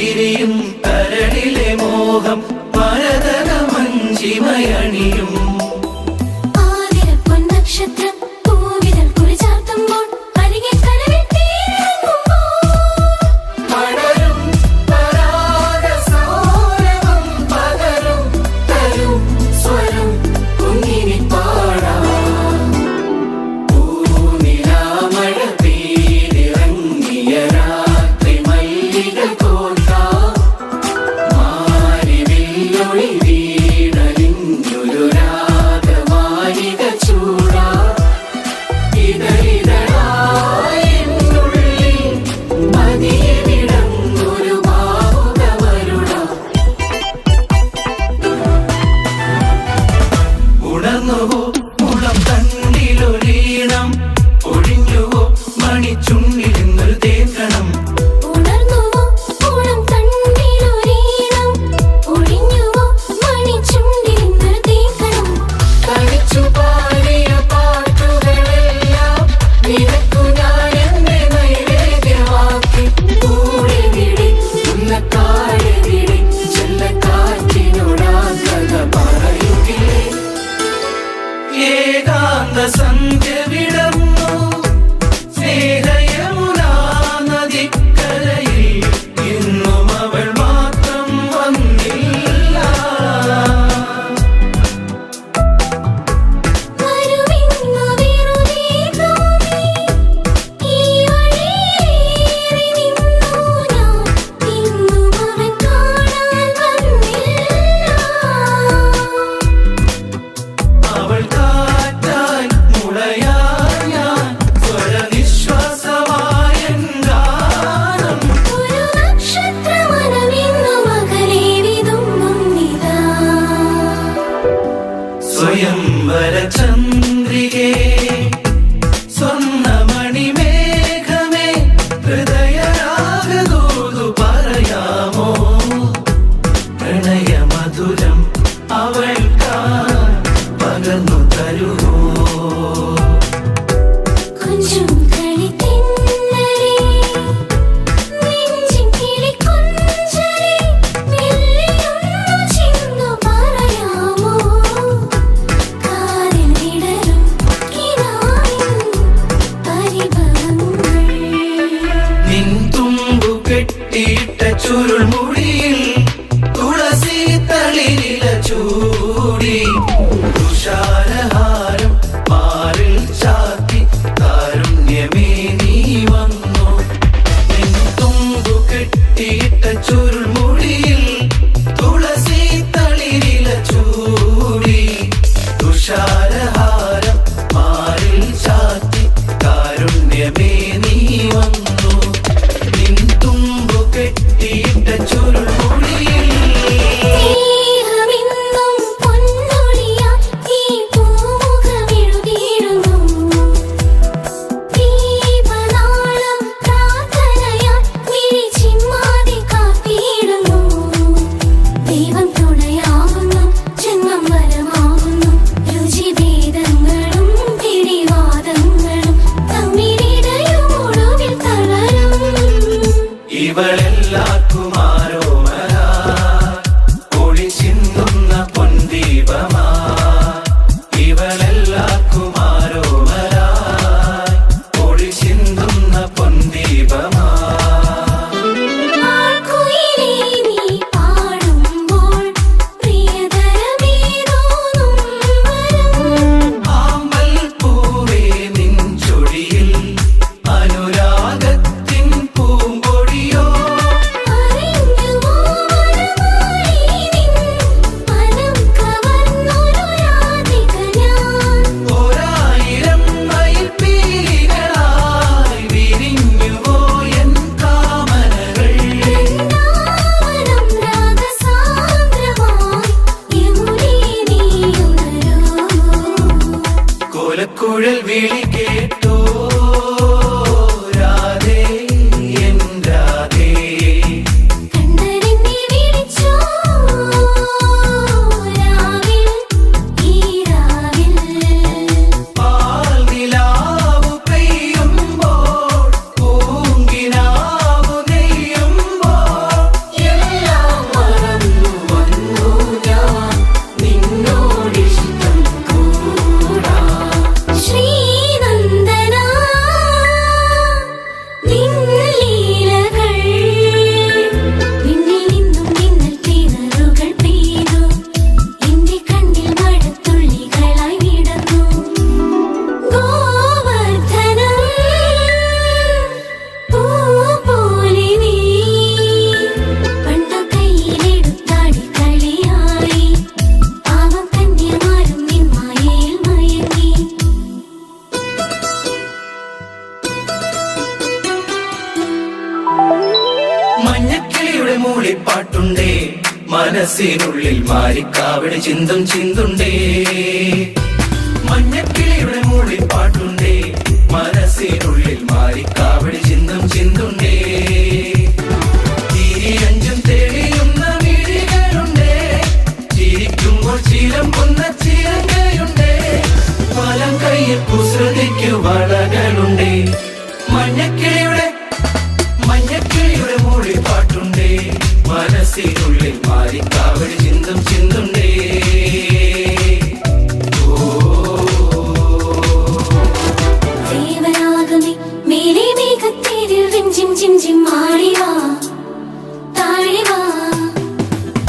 വിരിയും കരളിലെ മോഹം മരതക മഞ്ചിമയണിയും നക്ഷത്രം പൂവിതൾ കുളിചാർത്തുമ്പോൾ അരികെ കരവിൽ പടരും പരാഗസൗരഭം പകരും തരും സ്വരം കുഞ്ഞിനി പാടാം പൂനിലാമഴ പെയ്തിറങ്ങിയ രാത്രി മല്ലിക കോർക്കാം മാരിവില്ലൊളി വീണലിഞ്ഞൊരു രാഗമാലിക ചൂടാ ഉണർന്നുവോ മുളം തണ്ടിലൊരീണം ഒഴിഞ്ഞുവോ മണിച്ചുണ്ടിരുന്നൊരു തേക്കണം കളിച്ചു പാടിയ പാട്ടുകളെല്ലാം നിനക്കു ഞാൻ എന്നെ നൈവേദ്യമാക്കി കൂടെ വിടി ഉന്നക്കാട് വിടി ചെല്ലക്കാറ്റിനോടാ കഥ പറയുകില്ലേ ഏകാന്ത സന്ധ്യ വിടർന്നു സ്നേഹയമുനാ നദിക്കരയിൽ ഇന്നും അവൾ മാത്രം വന്നില്ല അവൾ കാറ്റായി മുളയാൻ ഞാൻ സ്വരനിശ്വാസമായൻ ഗാനം സ്വയംവര ചന്ദ്രികേ സ്വർണ്ണമണിമേഘമേ ഹൃദയരാഗദൂതു പറയാമോ പ്രണയമധുരം അവൾക്കായി പകർന്നു തരുമോ നിൻ തുമ്പു കെട്ടിയിട്ട ചുരുൾമുടിയിൽ തുളസി തളിരില ചൂടി തുഷാരഹാരം മാറിൽ ചാത്തി കാരുണ്യമേ നീ വന്നു നിൻ തുമ്പു കെട്ടിയിട്ട ചുരുൾമുടിയിൽ തുളസി തളിരില ചൂടി തുഷാരഹാരം മാറിൽ ചാത്തി കാരുണ്യമേ നീ വന്നു നിൻ തുമ്പു കെട്ടിയിട്ട ചുരുൾമുടിയിൽ ഇവളെല്ലാവർക്കും ആരോമരാ ഒളി ചിന്തുന്ന പൊൻദീപമാ ഇവളെല്ലാവർക്കും ആരോമരാ ഒളി ചിന്തുന്ന പൊൻദീപമാ ആമ്പൽ പൂവേ നിൻ ചൊടിയിൽ അനുരാഗത്തിൻ പൂമ്പൊടിയോ മൂളിപ്പാട്ടുണ്ടേ മനസ്സിനുള്ളിൽ മാരിക്കാവടി ചിന്തും ചിന്തുണ്ടേ മഞ്ഞക്കിളിയുടെ മൂളിപ്പാട്ടുണ്ടേ മനസ്സിനുള്ളിൽ മാരിക്കാവടി ചിന്തും ചിന്തുണ്ടേ തിരിയഞ്ചും തെളിയുന്ന മിഴികളുണ്ടേ ചിരിക്കുമ്പോൾ ചിലമ്പുന്ന ചിരങ്ങയുണ്ടേ വലം കയ്യിൽ കുസൃതിക്കു വളകളുണ്ടേ മഞ്ഞക്കിളിയുടെ മൂളിപ്പാട്ടുണ്ടേ മനസ്സിനുള്ളിൽ മാരിക്കാവടി ചിന്തും ചിന്തുണ്ടേ ദേവരാഗമേ മേലെ മേഘത്തേരിൽ റിംജിം ജിം ജിം ആടിവാ താഴിവാ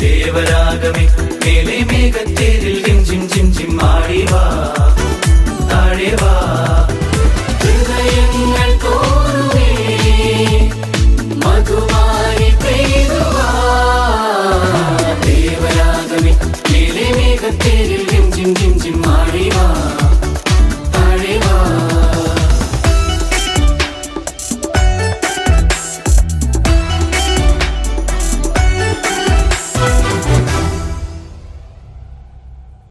ദേവരാഗമേ മേലെ മേഘത്തേരിൽ ജിം ജിം ജിം ആടിവാ താഴെവാ ഹൃദയങ്ങൾ കോരുവേ മധുവാരി പെയ്തുവാ ദേവരാഗമേ മേലെ മേഘത്തേരിൽ ജിം ജിം ജിം ആടിവാ